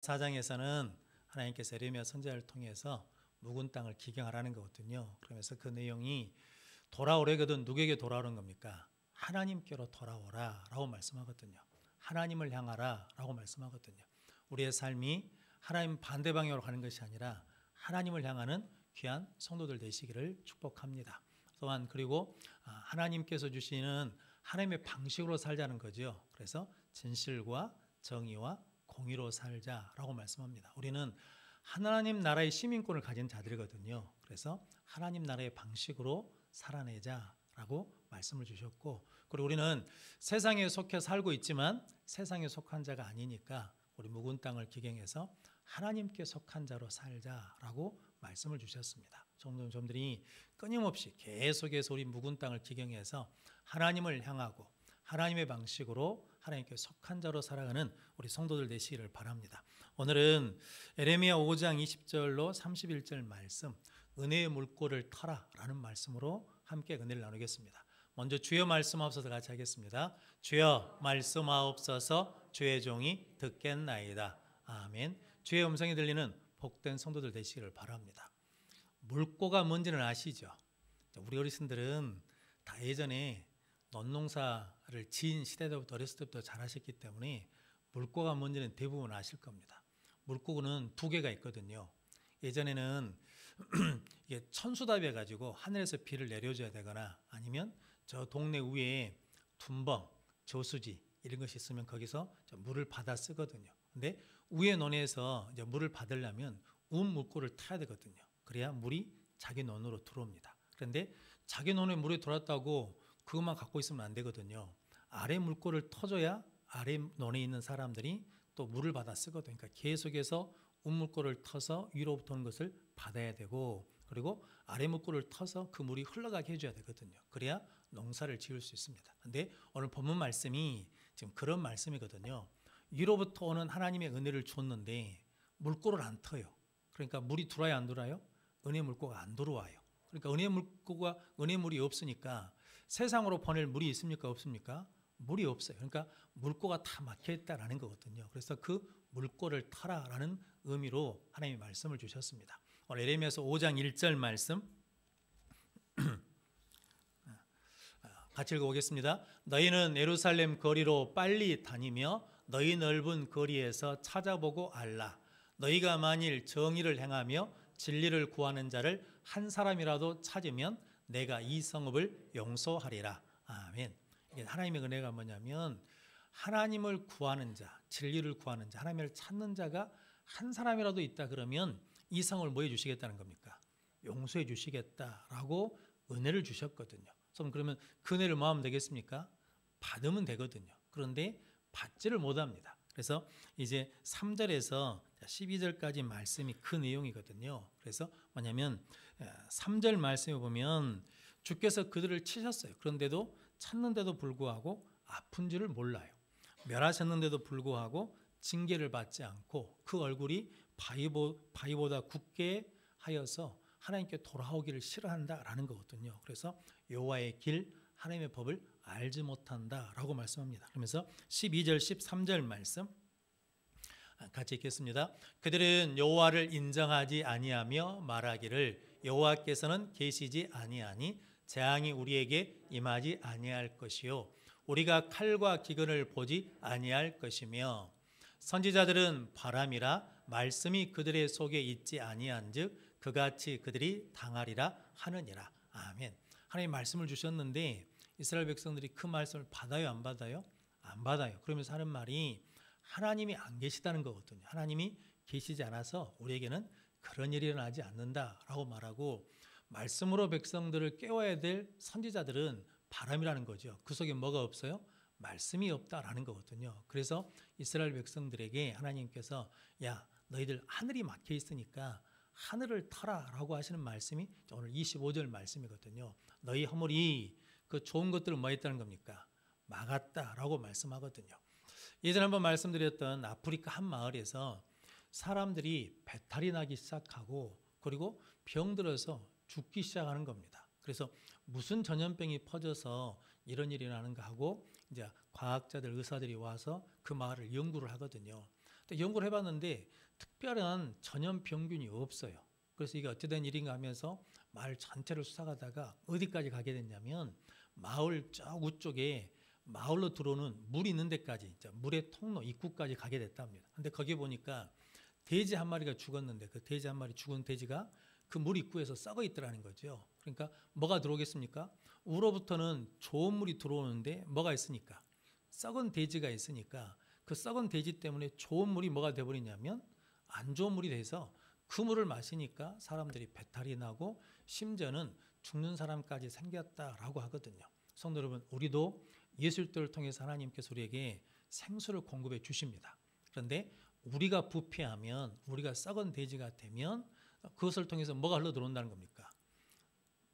4장에서는 하나님께서 에레미야 선지자를 통해서 묵은 땅을 기경하라는 거거든요. 그러면서 그 내용이 돌아오래거든 누구에게 돌아오는 겁니까? 하나님께로 돌아오라 라고 말씀하거든요. 하나님을 향하라 라고 말씀하거든요. 우리의 삶이 하나님 반대 방향으로 가는 것이 아니라 하나님을 향하는 귀한 성도들 되시기를 축복합니다. 또한 그리고 하나님께서 주시는 하나님의 방식으로 살자는 거죠. 그래서 진실과 정의와 공의로 살자라고 말씀합니다. 우리는 하나님 나라의 시민권을 가진 자들이거든요. 그래서 하나님 나라의 방식으로 살아내자라고 말씀을 주셨고, 그리고 우리는 세상에 속해 살고 있지만 세상에 속한 자가 아니니까 우리 묵은 땅을 기경해서 하나님께 속한 자로 살자라고 말씀을 주셨습니다. 성도님들이 끊임없이 계속해서 우리 묵은 땅을 기경해서 하나님을 향하고 하나님의 방식으로 하나님께 속한 자로 살아가는 우리 성도들 되시기를 바랍니다. 오늘은 에레미야 5장 20절로 31절 말씀, 은혜의 물꼬를 터라 라는 말씀으로 함께 은혜를 나누겠습니다. 먼저 주여 말씀하옵소서 같이 하겠습니다. 주여 말씀하옵소서 주의 종이 듣겠나이다. 아멘. 주의 음성이 들리는 복된 성도들 되시기를 바랍니다. 물꼬가 뭔지는 아시죠? 우리 어르신들은 다 예전에 논농사를 지은 시대부터 어렸을 때부터 잘 하셨기 때문에 물꼬가 뭔지는 대부분 아실 겁니다. 물꼬는 두 개가 있거든요. 예전에는 이게 천수답이 해가지고 하늘에서 비를 내려줘야 되거나 아니면 저 동네 위에 둔벙, 저수지 이런 것이 있으면 거기서 물을 받아 쓰거든요. 근데 위에 논에서 이제 물을 받으려면 물꼬를 타야 되거든요. 그래야 물이 자기 논으로 들어옵니다. 그런데 자기 논에 물이 들어왔다고 그것만 갖고 있으면 안 되거든요. 아래 물꼬를 터줘야 아래 논에 있는 사람들이 또 물을 받아 쓰거든요. 그러니까 계속해서 물꼬를 터서 위로부터 오는 것을 받아야 되고, 그리고 아래 물꼬를 터서 그 물이 흘러가게 해줘야 되거든요. 그래야 농사를 지을 수 있습니다. 그런데 오늘 본문 말씀이 지금 그런 말씀이거든요. 위로부터 오는 하나님의 은혜를 줬는데 물꼬를 안 터요. 그러니까 물이 들어와야 안 들어와요? 은혜 물꼬가 안 들어와요. 그러니까 은혜 물이 없으니까 세상으로 보낼 물이 있습니까? 없습니까? 물이 없어요. 그러니까 물꼬가 다 막혀 있다라는 거거든요. 그래서 그 물꼬를 타라라는 의미로 하나님이 말씀을 주셨습니다. 오늘 에레미야서 5장 1절 말씀 같이 읽어보겠습니다. 너희는 예루살렘 거리로 빨리 다니며 너희 넓은 거리에서 찾아보고 알라. 너희가 만일 정의를 행하며 진리를 구하는 자를 한 사람이라도 찾으면 내가 이 성읍을 용서하리라. 아멘. 이게 하나님의 은혜가 뭐냐면 하나님을 구하는 자, 진리를 구하는 자, 하나님을 찾는 자가 한 사람이라도 있다 그러면 이 성을 뭐 해주시겠다는 겁니까? 용서해 주시겠다라고 은혜를 주셨거든요. 그러면 그 은혜를 뭐 하면 되겠습니까? 받으면 되거든요. 그런데 받지를 못합니다. 그래서 이제 3절에서 12절까지 말씀이 그 내용이거든요. 그래서 뭐냐면 3절 말씀에 보면 주께서 그들을 치셨어요. 그런데도 찾는데도 불구하고 아픈 줄을 몰라요. 멸하셨는데도 불구하고 징계를 받지 않고 그 얼굴이 바위보다 굳게 하여서 하나님께 돌아오기를 싫어한다라는 거거든요. 그래서 여호와의 길, 하나님의 법을 알지 못한다라고 말씀합니다. 그러면서 12절, 13절 말씀 같이 읽겠습니다. 그들은 여호와를 인정하지 아니하며 말하기를 여호와께서는 계시지 아니하니 재앙이 우리에게 임하지 아니할 것이요 우리가 칼과 기근을 보지 아니할 것이며 선지자들은 바람이라 말씀이 그들의 속에 있지 아니한즉 그같이 그들이 당하리라 하느니라. 아멘. 하나님 말씀을 주셨는데 이스라엘 백성들이 그 말씀을 받아요, 안 받아요? 안 받아요. 그러면서 하는 말이 하나님이 안 계시다는 거거든요. 하나님이 계시지 않아서 우리에게는 그런 일이 일어나지 않는다라고 말하고, 말씀으로 백성들을 깨워야 될 선지자들은 바람이라는 거죠. 그 속에 뭐가 없어요? 말씀이 없다라는 거거든요. 그래서 이스라엘 백성들에게 하나님께서 야, 너희들 하늘이 막혀 있으니까 하늘을 터라라고 하시는 말씀이 오늘 25절 말씀이거든요. 너희 허물이 그 좋은 것들을 뭐 했다는 겁니까? 막았다라고 말씀하거든요. 예전에 한번 말씀드렸던 아프리카 한 마을에서 사람들이 배탈이 나기 시작하고 그리고 병들어서 죽기 시작하는 겁니다. 그래서 무슨 전염병이 퍼져서 이런 일이 나는가 하고 이제 과학자들, 의사들이 와서 그 마을을 연구를 하거든요. 연구를 해봤는데 특별한 전염병균이 없어요. 그래서 이게 어찌된 일인가 하면서 마을 전체를 수색하다가 어디까지 가게 됐냐면 마을 저 우쪽에 마을로 들어오는 물이 있는 데까지, 물의 통로 입구까지 가게 됐답니다. 근데 거기 보니까 돼지 한 마리가 죽었는데 그 돼지 한 마리 죽은 돼지가 그 물 입구에서 썩어 있더라는 거죠. 그러니까 뭐가 들어오겠습니까? 우로부터는 좋은 물이 들어오는데 뭐가 있으니까? 썩은 돼지가 있으니까 그 썩은 돼지 때문에 좋은 물이 뭐가 돼버리냐면 안 좋은 물이 돼서 그 물을 마시니까 사람들이 배탈이 나고 심지어는 죽는 사람까지 생겼다라고 하거든요. 성도 여러분, 우리도 예술들을 통해서 하나님께서 우리에게 생수를 공급해 주십니다. 그런데 우리가 부패하면, 우리가 썩은 돼지가 되면 그것을 통해서 뭐가 흘러 들어온다는 겁니까?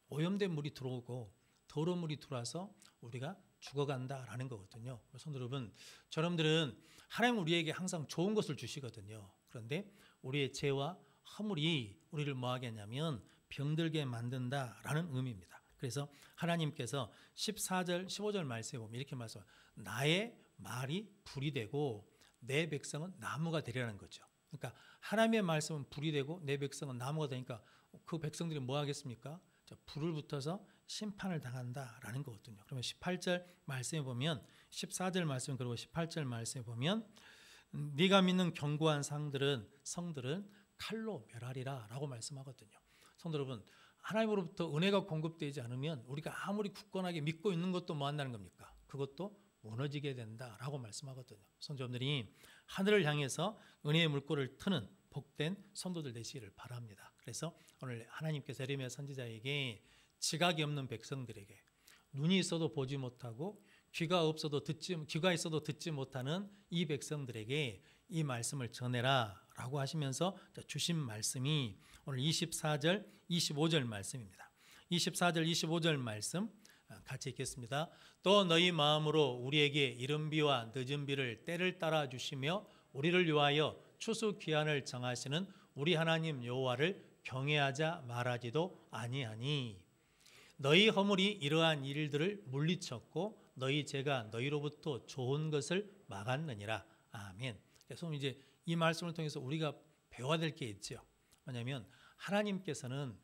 오염된 물이 들어오고 더러운 물이 들어와서 우리가 죽어간다라는 거거든요. 성도 여러분, 여러분들은 하나님 우리에게 항상 좋은 것을 주시거든요. 그런데 우리의 죄와 허물이 우리를 뭐하게 하냐면 병들게 만든다라는 의미입니다. 그래서 하나님께서 14절, 15절 말씀에 보면 이렇게 말씀합니다. 나의 말이 불이 되고 내 백성은 나무가 되리라는 거죠. 그러니까 하나님의 말씀은 불이 되고 내 백성은 나무가 되니까 그 백성들이 뭐 하겠습니까? 불을 붙어서 심판을 당한다라는 거거든요. 그러면 18절 말씀에 보면 14절 말씀 그리고 18절 말씀에 보면 네가 믿는 견고한 성들은 칼로 멸하리라 라고 말씀하거든요. 성도 여러분, 하나님으로부터 은혜가 공급되지 않으면 우리가 아무리 굳건하게 믿고 있는 것도 뭐 한다는 겁니까? 그것도 무너지게 된다라고 말씀하거든요. 성도님들이 하늘을 향해서 은혜의 물꼬를 트는 복된 성도들 되시기를 바랍니다. 그래서 오늘 하나님께서 예레미야 선지자에게 지각이 없는 백성들에게 눈이 있어도 보지 못하고 귀가 있어도 듣지 못하는 이 백성들에게 이 말씀을 전해라 라고 하시면서 주신 말씀이 오늘 24절, 25절 말씀입니다. 24절, 25절 말씀 같이 읽겠습니다. 또 너희 마음으로 우리에게 이른 비와 늦은 비를 때를 따라 주시며 우리를 위하여 추수 기한을 정하시는 우리 하나님 여호와를 경외하자 말하지도 아니하니 너희 허물이 이러한 일들을 물리쳤고 너희 죄가 너희로부터 좋은 것을 막았느니라. 아멘. 그래서 이제 이 말씀을 통해서 우리가 배워야 될 게 있죠. 뭐냐면 하나님께서는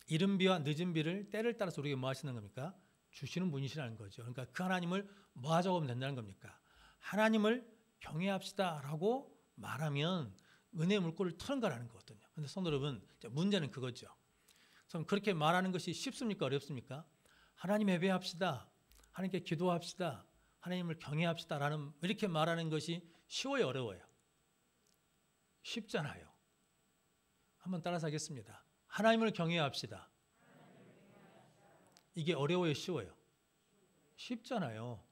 이른 비와 늦은 비를 때를 따라서 우리에게 뭐 하시는 겁니까? 주시는 분이시라는 거죠. 그러니까 그 하나님을 뭐 하자고 하면 된다는 겁니까? 하나님을 경외합시다라고 말하면 은혜의 물꼬를 트는 거라는 거거든요. 그런데 성도 여러분, 문제는 그거죠. 그렇게 말하는 것이 쉽습니까? 어렵습니까? 하나님 예배합시다. 하나님께 기도합시다. 하나님을 경외합시다라는 이렇게 말하는 것이 쉬워요, 어려워요? 쉽잖아요. 한번 따라서 하겠습니다. 하나님을 경외합시다. 이게 어려워요, 쉬워요? 쉽잖아요.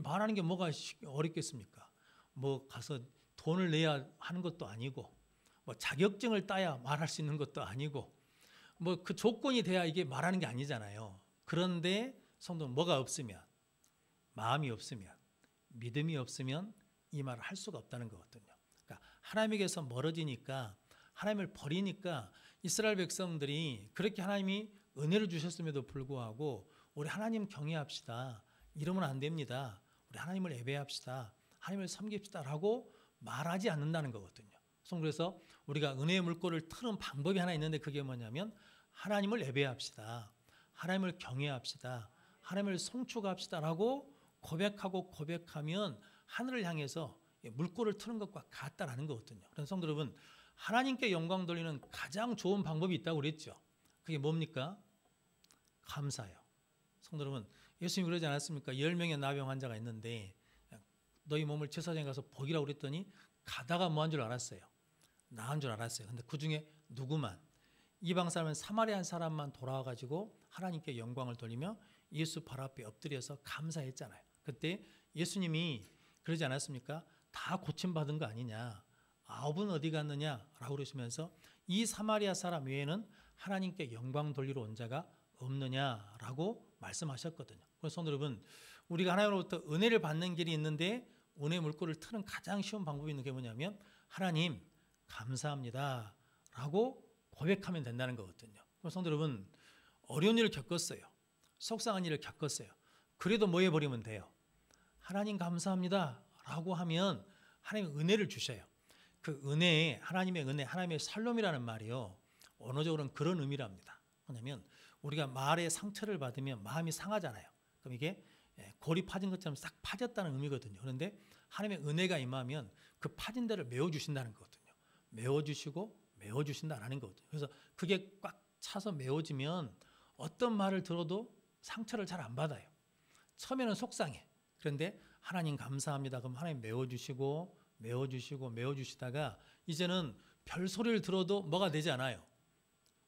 말하는 게 뭐가 어렵겠습니까? 뭐 가서 돈을 내야 하는 것도 아니고 뭐 자격증을 따야 말할 수 있는 것도 아니고 뭐 그 조건이 돼야 이게 말하는 게 아니잖아요. 그런데 성도는 뭐가 없으면, 마음이 없으면, 믿음이 없으면 이 말을 할 수가 없다는 거거든요. 그러니까 하나님에게서 멀어지니까, 하나님을 버리니까 이스라엘 백성들이 그렇게 하나님이 은혜를 주셨음에도 불구하고 우리 하나님 경외합시다. 이러면 안 됩니다. 우리 하나님을 예배합시다. 하나님을 섬깁시다라고 말하지 않는다는 거거든요. 그래서 우리가 은혜의 물꼬를 트는 방법이 하나 있는데 그게 뭐냐면 하나님을 예배합시다. 하나님을 경외합시다. 하나님을 송축합시다라고 고백하면 하늘을 향해서 물꼬를 트는 것과 같다라는 거거든요. 그래서 성도 여러분, 하나님께 영광 돌리는 가장 좋은 방법이 있다고 그랬죠. 그게 뭡니까? 감사요. 성도 여러분, 예수님이 그러지 않았습니까? 10명의 나병 환자가 있는데 너희 몸을 제사장에 가서 먹이라고 그랬더니 가다가 뭐 한 줄 알았어요? 나은 줄 알았어요. 근데 그 중에 누구만? 이방 사람은 사마리아 한 사람만 돌아와가지고 하나님께 영광을 돌리며 예수 발 앞에 엎드려서 감사했잖아요. 그때 예수님이 그러지 않았습니까? 다 고침받은 거 아니냐? 9은 어디 갔느냐라고 그러시면서 이 사마리아 사람 외에는 하나님께 영광 돌리러 온 자가 없느냐라고 말씀하셨거든요. 그래서 성도 여러분, 우리가 하나님으로부터 은혜를 받는 길이 있는데 은혜의 물꼬를 트는 가장 쉬운 방법이 있는 게 뭐냐면 하나님 감사합니다 라고 고백하면 된다는 거거든요. 그래서 성도 여러분, 어려운 일을 겪었어요. 속상한 일을 겪었어요. 그래도 뭐 해버리면 돼요? 하나님 감사합니다 라고 하면 하나님의 은혜를 주셔요. 그 은혜에 하나님의 은혜, 하나님의 샬롬이라는 말이요. 언어적으로는 그런 의미랍니다. 뭐냐면 우리가 말에 상처를 받으면 마음이 상하잖아요. 그럼 이게 골이 파진 것처럼 싹 파졌다는 의미거든요. 그런데 하나님의 은혜가 임하면 그 파진 데를 메워주신다는 거거든요. 메워주시고 메워주신다는 거거든요. 그래서 그게 꽉 차서 메워지면 어떤 말을 들어도 상처를 잘 안 받아요. 처음에는 속상해. 그런데 하나님 감사합니다. 그럼 하나님 메워주시고 메워주시고 메워주시다가 이제는 별소리를 들어도 뭐가 되지 않아요.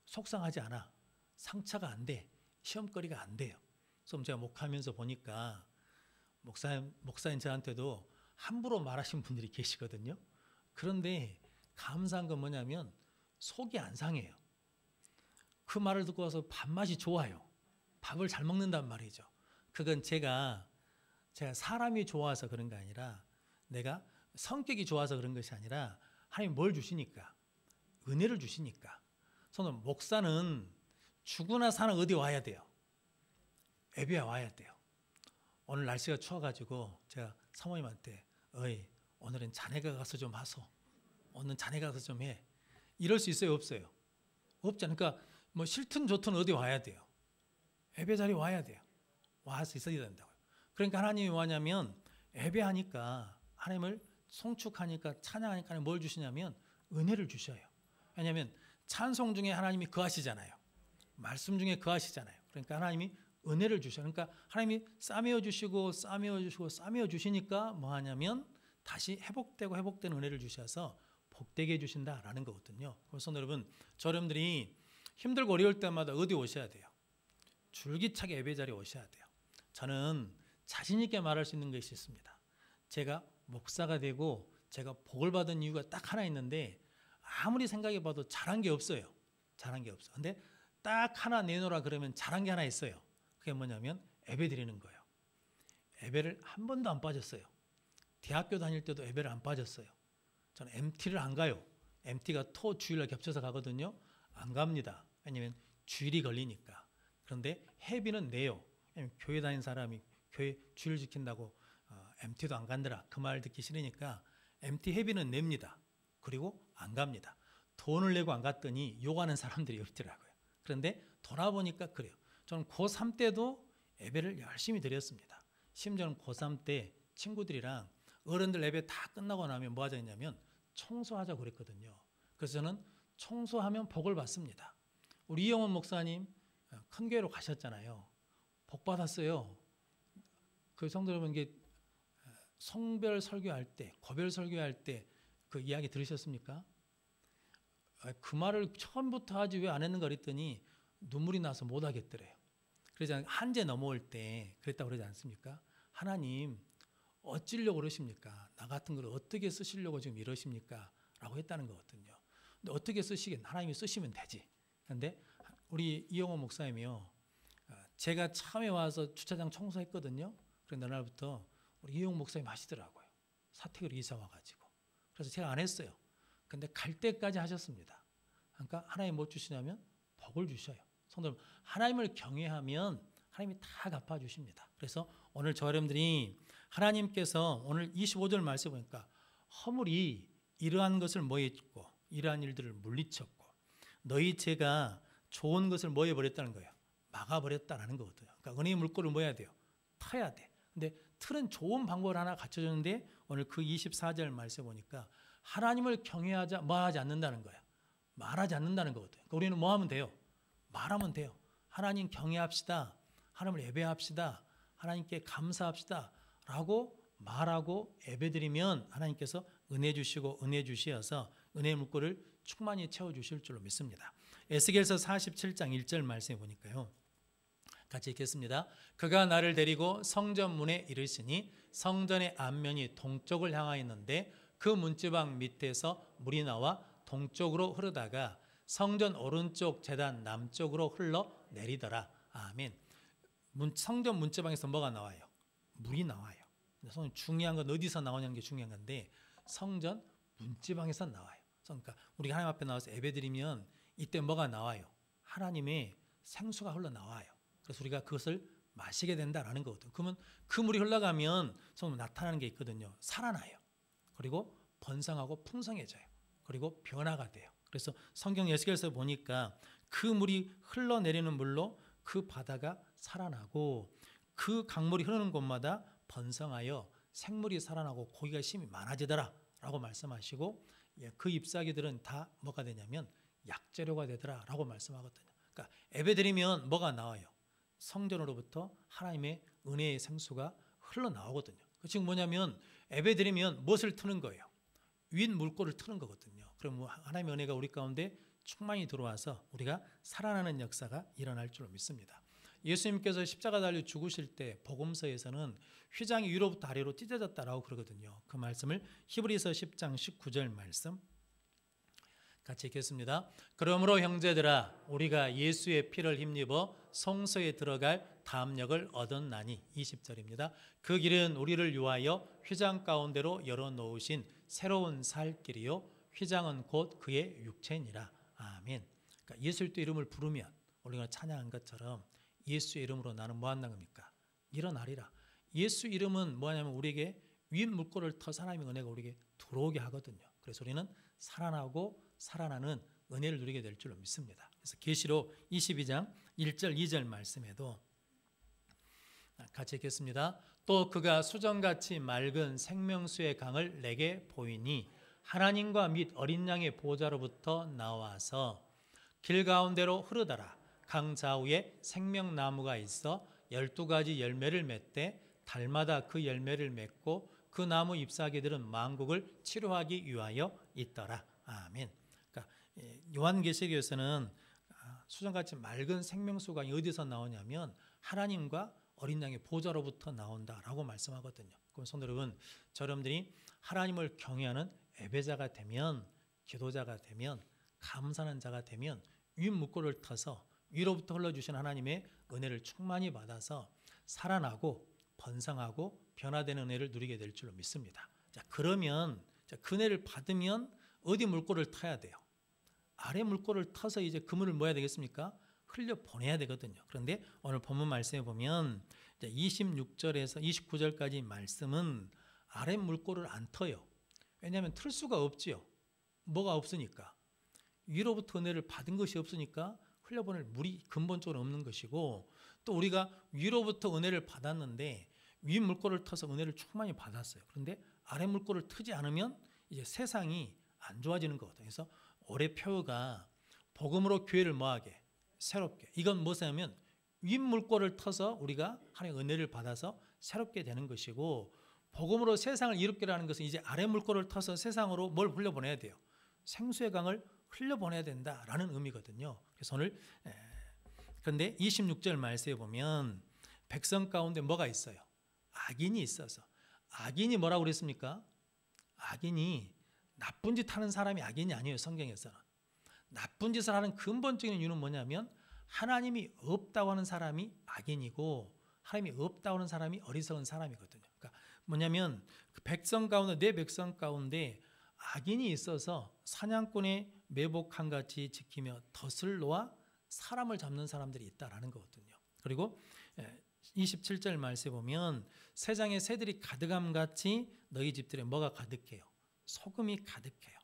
속상하지 않아. 상처가 안 돼. 시험거리가 안 돼요. 그래서 제가 목하면서 보니까 목사님 저한테도 함부로 말하신 분들이 계시거든요. 그런데 감사한 건 뭐냐면 속이 안 상해요. 그 말을 듣고 와서 밥맛이 좋아요. 밥을 잘 먹는단 말이죠. 그건 제가 사람이 좋아서 그런 게 아니라 내가 성격이 좋아서 그런 것이 아니라 하나님 뭘 주시니까 은혜를 주시니까. 저는 목사는 죽으나 사나 어디 와야 돼요. 예배에 와야 돼요. 오늘 날씨가 추워가지고 제가 사모님한테 어이 오늘은 자네가 가서 좀 하소. 오늘 자네가 가서 좀 해. 이럴 수 있어요 없어요? 없잖아요. 그러니까 뭐 싫든 좋든 어디 와야 돼요. 예배 자리에 와야 돼요. 와서 있어야 된다고요. 그러니까 하나님이 뭐냐면 예배하니까 하나님을 송축하니까 찬양하니까 뭘 주시냐면 은혜를 주셔요. 왜냐하면 찬송 중에 하나님이 거하시잖아요. 말씀 중에 거하시잖아요. 그러니까 하나님이 은혜를 주셔요. 그러니까 하나님이 싸매어 주시고 싸매어 주시고 싸매어 주시니까 뭐 하냐면 다시 회복되고 회복된 은혜를 주셔서 복되게 해주신다라는 거거든요. 그래서 여러분, 여러분들이 힘들고 어려울 때마다 어디 오셔야 돼요? 줄기차게 예배 자리에 오셔야 돼요. 저는 자신 있게 말할 수 있는 것이 있습니다. 제가 목사가 되고 제가 복을 받은 이유가 딱 하나 있는데 아무리 생각해봐도 잘한 게 없어요. 잘한 게 없어. 근데 딱 하나 내놓으라 그러면 잘한 게 하나 있어요. 그게 뭐냐면 예배 드리는 거예요. 예배를 한 번도 안 빠졌어요. 대학교 다닐 때도 예배를 안 빠졌어요. 저는 MT를 안 가요. MT가 토 주일날 겹쳐서 가거든요. 안 갑니다. 왜냐면 주일이 걸리니까. 그런데 회비는 내요. 왜냐면 교회 다닌 사람이 교회 주일 지킨다고 MT도 안 간다라 그 말 듣기 싫으니까 MT 회비는 냅니다. 그리고 안 갑니다. 돈을 내고 안 갔더니 욕하는 사람들이 없더라고요. 그런데 돌아보니까 그래요. 저는 고3 때도 예배를 열심히 드렸습니다. 심지어는 고3 때 친구들이랑 어른들 예배 다 끝나고 나면 뭐 하자 했냐면 청소하자고 그랬거든요. 그래서 저는 청소하면 복을 받습니다. 우리 이영원 목사님 큰 교회로 가셨잖아요. 복 받았어요. 그 성도 여러분, 이게 성별 설교할 때, 고별 설교할 때 그 이야기 들으셨습니까? 그 말을 처음부터 하지 왜 안 했는가 그랬더니 눈물이 나서 못 하겠더래요. 그래서 한제 넘어올 때 그랬다고 그러지 않습니까? 하나님 어찌려고 그러십니까? 나 같은 걸 어떻게 쓰시려고 지금 이러십니까? 라고 했다는 거거든요. 근데 어떻게 쓰시긴 하나님이 쓰시면 되지. 그런데 우리 이영호 목사님이요. 제가 처음에 와서 주차장 청소했거든요. 그런데 날부터 우리 이영호 목사님 하시더라고요. 사택으로 이사 와가지고. 그래서 제가 안 했어요. 근데 갈 때까지 하셨습니다. 그러니까 하나님 뭐 주시냐면 복을 주셔요. 성도 여러분, 하나님을 경외하면 하나님이 다 갚아주십니다. 그래서 오늘 저 여러분들이 하나님께서 오늘 25절 말씀 보니까 허물이 이러한 것을 뭐했고 이러한 일들을 물리쳤고 너희 죄가 좋은 것을 뭐 해버렸다는 거예요. 막아버렸다는 거거든요. 그러니까 은혜의 물꼬를 뭐 해야 돼요? 터야 돼. 근데 틀은 좋은 방법을 하나 갖춰줬는데 오늘 그 24절 말씀 보니까 하나님을 경외하자 말하지 않는다는 거야. 말하지 않는다는 거거든요. 그러니까 우리는 뭐 하면 돼요? 말하면 돼요. 하나님 경외합시다. 하나님을 예배합시다. 하나님께 감사합시다. 라고 말하고 예배드리면 하나님께서 은혜 주시고 은혜 주시어서 은혜의 물꼬를 충만히 채워주실 줄로 믿습니다. 에스겔서 47장 1절 말씀해 보니까요. 같이 읽겠습니다. 그가 나를 데리고 성전 문에 이르시니 성전의 앞면이 동쪽을 향하였는데 그 문지방 밑에서 물이 나와 동쪽으로 흐르다가 성전 오른쪽 제단 남쪽으로 흘러 내리더라. 아멘. 성전 문지방에서 뭐가 나와요? 물이 나와요. 중요한 건 어디서 나오냐는 게 중요한 건데 성전 문지방에서 나와요. 그러니까 우리가 하나님 앞에 나와서 예배드리면 이때 뭐가 나와요? 하나님의 생수가 흘러나와요. 그래서 우리가 그것을 마시게 된다라는 거거든요. 그러면 그 물이 흘러가면 정말 나타나는 게 있거든요. 살아나요. 그리고 번성하고 풍성해져요. 그리고 변화가 돼요. 그래서 성경 에스겔서 보니까 그 물이 흘러내리는 물로 그 바다가 살아나고 그 강물이 흐르는 곳마다 번성하여 생물이 살아나고 고기가 심히 많아지더라 라고 말씀하시고, 그 잎사귀들은 다 뭐가 되냐면 약재료가 되더라 라고 말씀하거든요. 그러니까 예배드리면 뭐가 나와요? 성전으로부터 하나님의 은혜의 생수가 흘러나오거든요. 그 지금 뭐냐면 예배드리면 무엇을 트는 거예요? 윗 물꼬를 트는 거거든요. 그럼 하나님의 은혜가 우리 가운데 충만히 들어와서 우리가 살아나는 역사가 일어날 줄 믿습니다. 예수님께서 십자가 달려 죽으실 때 복음서에서는 휘장이 위로부터 아래로 찢어졌다라고 그러거든요. 그 말씀을 히브리서 10장 19절 말씀 같이 읽겠습니다. 그러므로 형제들아 우리가 예수의 피를 힘입어 성소에 들어갈 담력을 얻었나니, 20절입니다. 그 길은 우리를 위하여 휘장 가운데로 열어놓으신 새로운 살 길이요 휘장은 곧 그의 육체니라. 아멘. 그러니까 예수의 이름을 부르면 우리가 찬양한 것처럼 예수의 이름으로 나는 뭐 한다는 겁니까? 일어나리라. 예수 이름은 뭐냐면 우리에게 윗 물꼬를 터서 하나님의 은혜가 우리에게 들어오게 하거든요. 그래서 우리는 살아나고 살아나는 은혜를 누리게 될 줄로 믿습니다. 그래서 계시록 22장 1절 2절 말씀에도 같이 읽겠습니다. 또 그가 수정같이 맑은 생명수의 강을 내게 보이니 하나님과 및 어린 양의 보좌로부터 나와서 길 가운데로 흐르더라. 강 좌우에 생명나무가 있어 12가지 열매를 맺되 달마다 그 열매를 맺고 그 나무 잎사귀들은 만국을 치료하기 위하여 있더라. 아멘. 그러니까 요한계시록에서는 수정같이 맑은 생명수가 어디서 나오냐면 하나님과 어린 양의 보좌로부터 나온다라고 말씀하거든요. 그럼 성도 여러분, 여러분들이 하나님을 경외하는 예배자가 되면, 기도자가 되면, 감사하는 자가 되면 윗 물꼬를 타서 위로부터 흘러주신 하나님의 은혜를 충만히 받아서 살아나고 번성하고 변화되는 은혜를 누리게 될 줄로 믿습니다. 자, 그러면 그 은혜를 받으면 어디 물꼬를 타야 돼요? 아래 물꼬를 타서 이제 그 물을 뭐 해야 되겠습니까? 흘려 보내야 되거든요. 그런데 오늘 본문 말씀에 보면 26절에서 29절까지 말씀은 아래 물꼬를 안 터요. 왜냐하면 틀 수가 없지요. 뭐가 없으니까. 위로부터 은혜를 받은 것이 없으니까 흘려보낼 물이 근본적으로 없는 것이고, 또 우리가 위로부터 은혜를 받았는데 위 물꼬를 터서 은혜를 충만히 받았어요. 그런데 아래 물꼬를 트지 않으면 이제 세상이 안 좋아지는 거거든요. 그래서 올해 표어가 복음으로 교회를 뭐하게? 새롭게. 이건 무엇이냐면 윗 물꼬를 터서 우리가 하나님의 은혜를 받아서 새롭게 되는 것이고, 복음으로 세상을 이롭게라는 것은 이제 아래 물꼬를 터서 세상으로 뭘 흘려보내야 돼요? 생수의 강을 흘려보내야 된다라는 의미거든요. 그래서 오늘 그런데 26절 말씀에 보면 백성 가운데 뭐가 있어요? 악인이 있어서. 악인이 뭐라고 그랬습니까? 악인이 나쁜 짓 하는 사람이 악인이 아니에요. 성경에서는. 나쁜 짓을 하는 근본적인 이유는 뭐냐면 하나님이 없다고 하는 사람이 악인이고 하나님이 없다고 하는 사람이 어리석은 사람이거든요. 그러니까 뭐냐면 그 백성 가운데, 내 백성 가운데 악인이 있어서 사냥꾼의 매복한 같이 지키며 덫을 놓아 사람을 잡는 사람들이 있다라는 거거든요. 그리고 27절 말씀에 보면 세상에 새들이 가득함 같이 너희 집들에 뭐가 가득해요? 소금이 가득해요.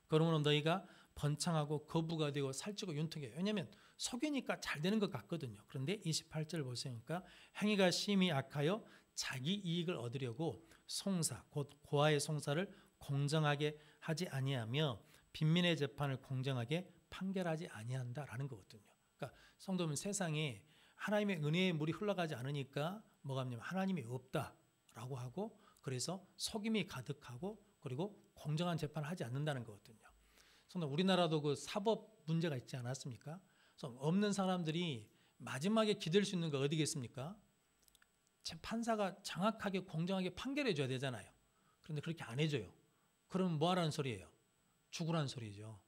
그러므로 너희가 번창하고 거부가 되고 살찌고 윤통해요. 왜냐하면 속이니까 잘 되는 것 같거든요. 그런데 28절 보시니까 행위가 심히 악하여 자기 이익을 얻으려고 송사 곧 고아의 송사를 공정하게 하지 아니하며 빈민의 재판을 공정하게 판결하지 아니한다라는 거거든요. 그러니까 성도는 세상에 하나님의 은혜의 물이 흘러가지 않으니까 뭐가 없냐면 하나님이 없다라고 하고, 그래서 속임이 가득하고 그리고 공정한 재판을 하지 않는다는 거거든요. 성도, 우리나라도 그 사법 문제가 있지 않았습니까? 그래서 없는 사람들이 마지막에 기댈 수 있는 거 어디겠습니까? 판사가 정확하게 공정하게 판결해 줘야 되잖아요. 그런데 그렇게 안 해줘요. 그럼 뭐 하라는 소리예요? 죽으라는 소리죠.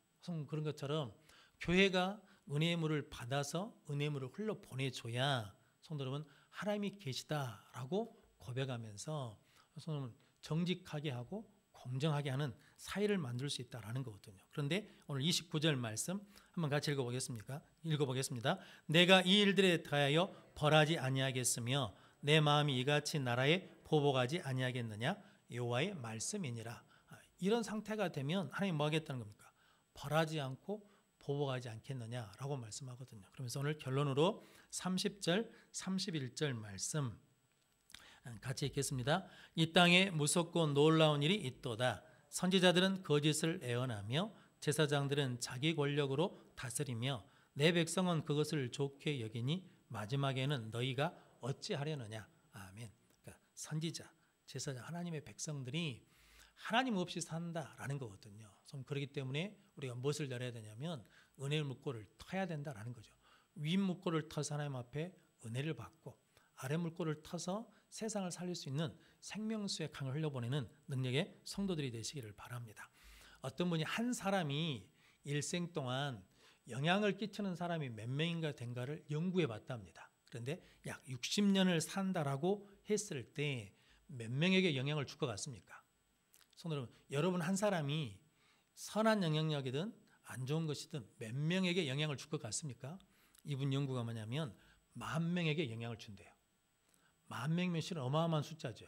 그런 것처럼 교회가 은혜의 물을 받아서 은혜의 물을 흘러 보내줘야 성도 여러분 하나님이 계시다라고 고백하면서 성도 여러분 정직하게 하고 공정하게 하는 사회를 만들 수 있다라는 거거든요. 그런데 오늘 29절 말씀 한번 같이 읽어보겠습니다. 내가 이 일들에 대하여 벌하지 아니하겠으며 내 마음이 이같이 나라에 보복하지 아니하겠느냐. 여호와의 말씀이니라. 이런 상태가 되면 하나님 뭐 하겠다는 겁니까? 벌하지 않고 보복하지 않겠느냐라고 말씀하거든요. 그러면서 오늘 결론으로 30절, 31절 말씀 같이 읽겠습니다. 이 땅에 무섭고 놀라운 일이 있도다. 선지자들은 거짓을 애언하며 제사장들은 자기 권력으로 다스리며 내 백성은 그것을 좋게 여기니 마지막에는 너희가 어찌하려느냐. 아멘. 그러니까 선지자, 제사장, 하나님의 백성들이 하나님 없이 산다라는 거거든요. 그렇기 때문에 우리가 무엇을 열어야 되냐면 은혜의 물꼬를 터야 된다라는 거죠. 윗 물꼬를 터서 하나님 앞에 은혜를 받고 아래 물꼬를 터서 세상을 살릴 수 있는 생명수의 강을 흘려보내는 능력의 성도들이 되시기를 바랍니다. 어떤 분이 한 사람이 일생 동안 영향을 끼치는 사람이 몇 명인가 된가를 연구해 봤답니다. 그런데 약 60년을 산다라고 했을 때 몇 명에게 영향을 줄 것 같습니까? 성도 여러분 한 사람이 선한 영향력이든 안 좋은 것이든 몇 명에게 영향을 줄 것 같습니까? 이분 연구가 뭐냐면 10,000명에게 영향을 준대요. 10,000명이면 실은 어마어마한 숫자죠.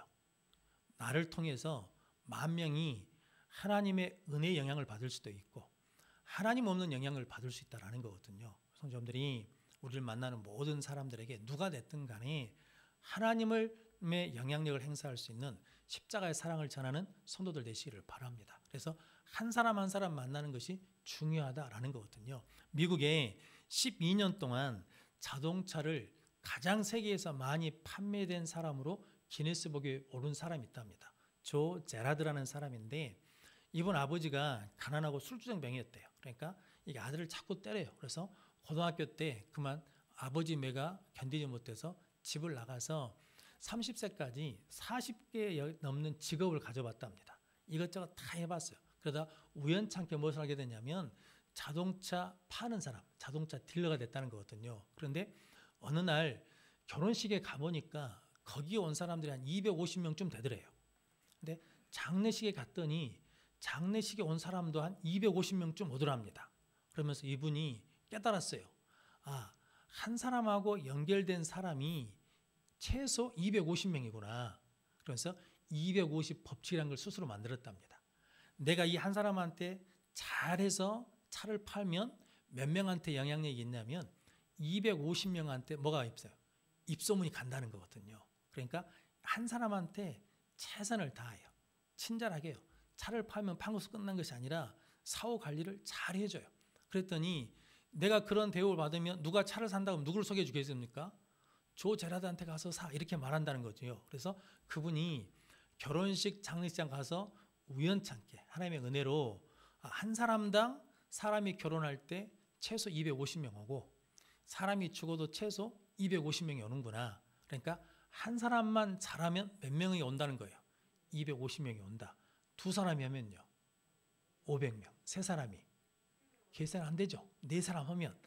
나를 통해서 10,000명이 하나님의 은혜의 영향을 받을 수도 있고 하나님 없는 영향을 받을 수 있다는 거거든요. 성도님들이 우리를 만나는 모든 사람들에게 누가 됐든 간에 하나님의 영향력을 행사할 수 있는 십자가의 사랑을 전하는 성도들 되시기를 바랍니다. 그래서 한 사람 한 사람 만나는 것이 중요하다라는 거거든요. 미국에 12년 동안 자동차를 가장 세계에서 많이 판매된 사람으로 기네스북에 오른 사람이 있답니다. 조 제라드라는 사람인데 이분 아버지가 가난하고 술주정병이었대요. 그러니까 이게 아들을 자꾸 때려요. 그래서 고등학교 때 그만 아버지 매가 견디지 못해서 집을 나가서 30세까지 40개 넘는 직업을 가져봤답니다. 이것저것 다 해봤어요. 그러다 우연찮게 무엇을 하게 되냐면 자동차 파는 사람, 자동차 딜러가 됐다는 거거든요. 그런데 어느 날 결혼식에 가보니까 거기에 온 사람들이 한 250명쯤 되더래요. 근데 장례식에 갔더니 장례식에 온 사람도 한 250명쯤 오더랍니다. 그러면서 이분이 깨달았어요. 한 사람하고 연결된 사람이 최소 250명이구나. 그래서 250 법칙이라는 걸 스스로 만들었답니다. 내가 이 한 사람한테 잘해서 차를 팔면 몇 명한테 영향력이 있냐면 250명한테 뭐가 있어요? 입소문이 간다는 거거든요. 그러니까 한 사람한테 최선을 다해요. 친절하게 해요. 차를 팔면 판고서 끝난 것이 아니라 사후 관리를 잘 해줘요. 그랬더니 내가 그런 대우를 받으면 누가 차를 산다고 누구를 소개해 주겠습니까? 조 제라드한테 가서 사 이렇게 말한다는 거죠. 그래서 그분이 결혼식 장례식장 가서 우연찮게 하나님의 은혜로 한 사람당 사람이 결혼할 때 최소 250명 오고 사람이 죽어도 최소 250명이 오는구나. 그러니까 한 사람만 잘하면 몇 명이 온다는 거예요. 250명이 온다. 두 사람이 하면요. 500명. 세 사람이. 계산 안 되죠. 네 사람 하면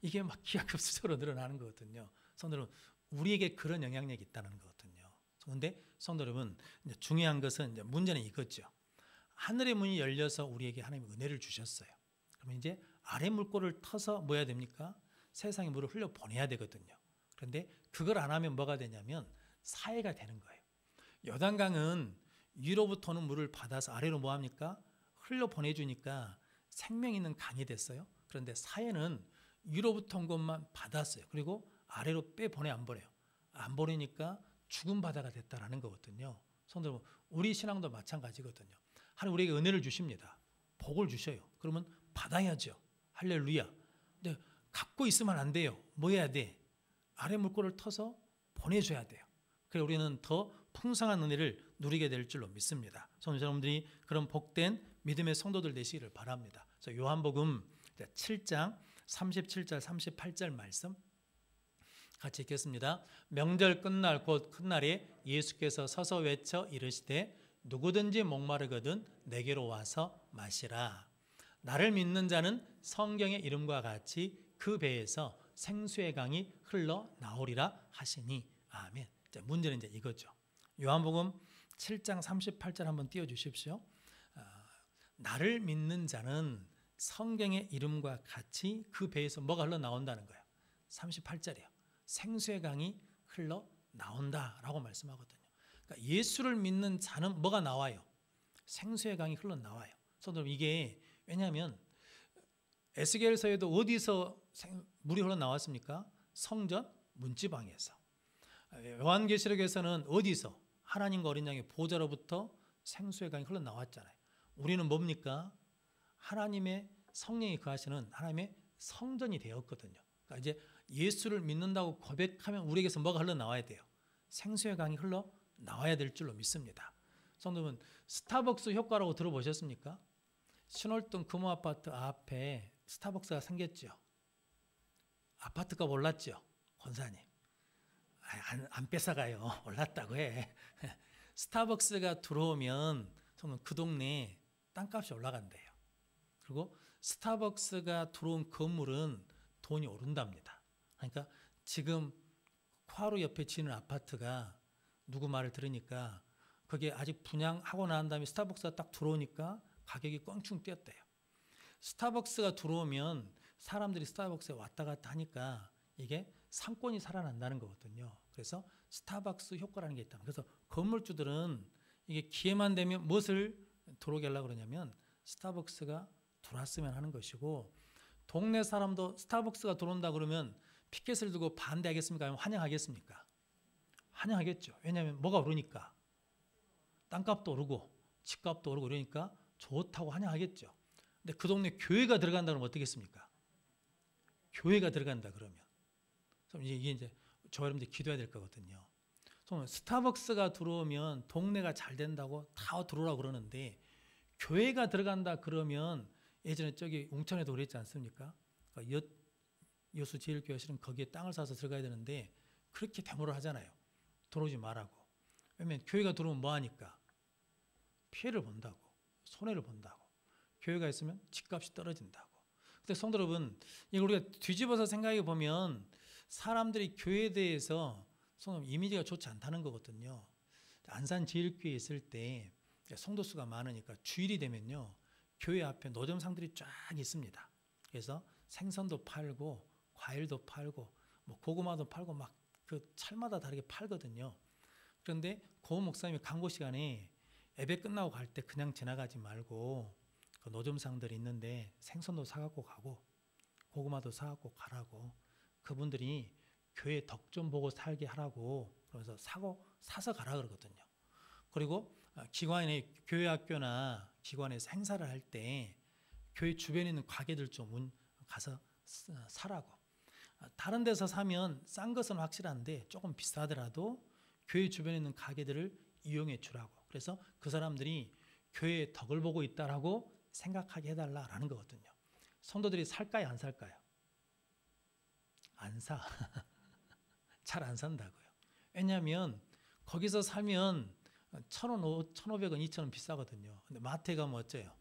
이게 막 기하급수적으로 늘어나는 거거든요. 성도 여러분, 우리에게 그런 영향력이 있다는 거거든요. 그런데 성도 여러분, 중요한 것은 이제 문제는 이거죠. 하늘의 문이 열려서 우리에게 하나님의 은혜를 주셨어요. 그러면 이제 아래 물꼬를 터서 뭐 해야 됩니까? 세상에 물을 흘려 보내야 되거든요. 그런데 그걸 안 하면 뭐가 되냐면 사해가 되는 거예요. 요단강은 위로부터는 물을 받아서 아래로 뭐 합니까? 흘려 보내주니까 생명 있는 강이 됐어요. 그런데 사해는 위로부터 온 것만 받았어요. 그리고 아래로 빼보내 안 보내요. 안 보내니까 죽은 바다가 됐다라는 거거든요. 성도 여러분, 우리 신앙도 마찬가지거든요. 하나님 우리에게 은혜를 주십니다. 복을 주셔요. 그러면 받아야죠. 할렐루야. 근데 갖고 있으면 안 돼요. 뭐 해야 돼? 아래 물꼬를 터서 보내줘야 돼요. 그래 우리는 더 풍성한 은혜를 누리게 될 줄로 믿습니다. 성도 여러분들이 그런 복된 믿음의 성도들 되시기를 바랍니다. 그래서 요한복음 7장 37절 38절 말씀 같이 읽겠습니다. 명절 끝날 곧 큰 날에 예수께서 서서 외쳐 이르시되 누구든지 목마르거든 내게로 와서 마시라. 나를 믿는 자는 성경의 이름과 같이 그 배에서 생수의 강이 흘러 나오리라 하시니 아멘. 문제는 이제 이거죠. 요한복음 7장 38절 한번 띄워 주십시오. 나를 믿는 자는 성경의 이름과 같이 그 배에서 뭐가 흘러 나온다는 거예요. 38절이에요. 생수의 강이 흘러 나온다라고 말씀하거든요. 그러니까 예수를 믿는 자는 뭐가 나와요? 생수의 강이 흘러나와요. 성도님, 이게 왜냐하면 에스겔서에도 어디서 물이 흘러나왔습니까? 성전 문지방에서. 요한계시록에서는 어디서? 하나님과 어린 양의 보좌로부터 생수의 강이 흘러나왔잖아요. 우리는 뭡니까? 하나님의 성령이 거하시는 하나님의 성전이 되었거든요. 그러니까 이제 예수를 믿는다고 고백하면 우리에게서 뭐가 흘러나와야 돼요? 생수의 강이 흘러나와야 될 줄로 믿습니다. 성도분, 스타벅스 효과라고 들어보셨습니까? 신월동 금호아파트 앞에 스타벅스가 생겼죠. 아파트가 올랐죠. 권사님. 안 뺏어가요. 올랐다고 해. 스타벅스가 들어오면 그 동네에 땅값이 올라간대요. 그리고 스타벅스가 들어온 건물은 돈이 오른답니다. 그러니까 지금 화로 옆에 지는 아파트가 누구 말을 들으니까 그게 아직 분양하고 난 다음에 스타벅스가 딱 들어오니까 가격이 껑충 뛰었대요. 스타벅스가 들어오면 사람들이 스타벅스에 왔다 갔다 하니까 이게 상권이 살아난다는 거거든요. 그래서 스타벅스 효과라는 게 있다. 그래서 건물주들은 이게 기회만 되면 무엇을 들어오게 하려고 그러냐면 스타벅스가 들어왔으면 하는 것이고, 동네 사람도 스타벅스가 들어온다 그러면 피켓을 들고 반대하겠습니까? 아니면 환영하겠습니까? 환영하겠죠. 왜냐하면 뭐가 오르니까. 땅값도 오르고 집값도 오르고 이러니까 좋다고 환영하겠죠. 근데 그 동네 교회가 들어간다 그러면 어떻겠습니까? 교회가 들어간다 그러면 이게 이제 저 여러분들 기도해야 될 거거든요. 스타벅스가 들어오면 동네가 잘 된다고 다 들어오라고 그러는데, 교회가 들어간다 그러면 예전에 저기 웅천에도 그랬지 않습니까? 그러니까 여수 제일교회실은 거기에 땅을 사서 들어가야 되는데 그렇게 데모를 하잖아요. 들어오지 말라고. 왜냐면 교회가 들어오면 뭐하니까? 피해를 본다고. 손해를 본다고. 교회가 있으면 집값이 떨어진다고. 근데 성도 여러분, 이걸 우리가 뒤집어서 생각해 보면 사람들이 교회에 대해서 이미지가 좋지 않다는 거거든요. 안산 제일교회에 있을 때 성도 수가 많으니까 주일이 되면요, 교회 앞에 노점상들이 쫙 있습니다. 그래서 생선도 팔고 과일도 팔고 뭐 고구마도 팔고 막 그 철마다 다르게 팔거든요. 그런데 고 목사님이 광고 시간에 예배 끝나고 갈 때 그냥 지나가지 말고 그 노점상들이 있는데 생선도 사갖고 가고 고구마도 사갖고 가라고, 그분들이 교회 덕 좀 보고 살게 하라고 그러면서 사서 가라 그러거든요. 그리고 기관에 교회 학교나 기관에서 행사를 할 때 교회 주변에 있는 가게들 좀 가서 사라고. 다른 데서 사면 싼 것은 확실한데 조금 비싸더라도 교회 주변에 있는 가게들을 이용해 주라고. 그래서 그 사람들이 교회의 덕을 보고 있다라고 생각하게 해달라라는 거거든요. 성도들이 살까요, 안 살까요? 안 사. 잘 안 산다고요. 왜냐하면 거기서 사면 1,000원, 1,500원, 2,000원 비싸거든요. 근데 마트에 가면 어째요?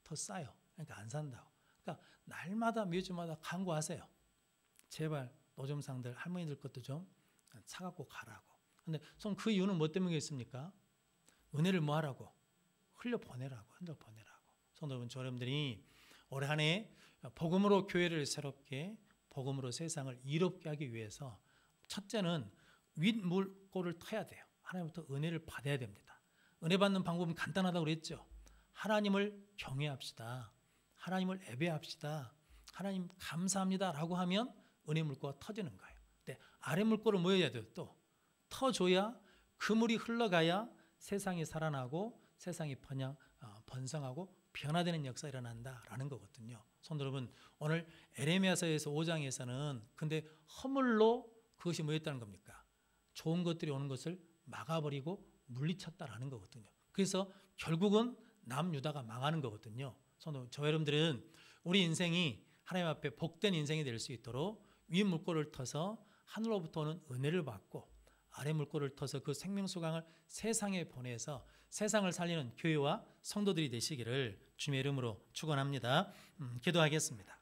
더 싸요. 그러니까 안 산다고. 그러니까 날마다 매주마다 광고하세요. 제발 노점상들, 할머니들 것도 좀 사갖고 가라고. 근데 그 이유는 뭐 때문이겠습니까? 은혜를 뭐 하라고? 흘려보내라고. 성도 여러분, 여러분들이 올해 한 해 복음으로 교회를 새롭게, 복음으로 세상을 이롭게 하기 위해서 첫째는 윗물꼬를 터야 돼요. 하나님부터 은혜를 받아야 됩니다. 은혜 받는 방법은 간단하다고 그랬죠. 하나님을 경외합시다. 하나님을 예배합시다. 하나님 감사합니다 라고 하면 은혜 물꼬가 터지는 거예요. 근데 아래 물꼬를 뭐 해야 돼요? 또 터줘야 그 물이 흘러가야 세상이 살아나고 세상이 번성하고 변화되는 역사가 일어난다라는 거거든요. 성도 여러분, 오늘 에레미야서에서 5장에서는 근데 허물로 그것이 뭐였다는 겁니까? 좋은 것들이 오는 것을 막아버리고 물리쳤다라는 거거든요. 그래서 결국은 남유다가 망하는 거거든요. 성도, 저 여러분들은 우리 인생이 하나님 앞에 복된 인생이 될 수 있도록 위 물꼬를 터서 하늘로부터 오는 은혜를 받고 아래 물꼬를 터서 그 생명수강을 세상에 보내서 세상을 살리는 교회와 성도들이 되시기를 주님의 이름으로 축원합니다. 기도하겠습니다.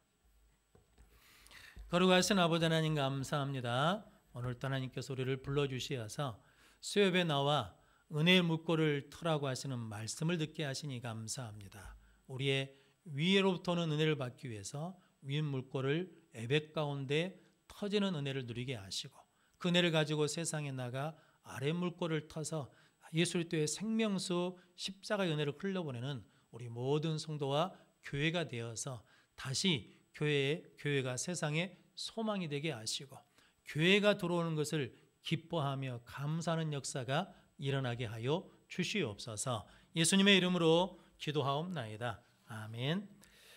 거룩하신 아버지 하나님 감사합니다. 오늘도 하나님께서 우리를 불러주시어서 수협에 나와 은혜의 물꼬를 터라고 하시는 말씀을 듣게 하시니 감사합니다. 우리의 위로부터는 은혜를 받기 위해서 위 물꼬를 예배 가운데 터지는 은혜를 누리게 하시고 그 은혜를 가지고 세상에 나가 아래 물꼬를 터서 예수 그리스도의 생명수 십자가의 은혜를 흘려보내는 우리 모든 성도와 교회가 되어서 다시 교회가 세상의 소망이 되게 하시고 교회가 들어오는 것을 기뻐하며 감사하는 역사가 일어나게 하여 주시옵소서. 예수님의 이름으로 기도하옵나이다. 아멘.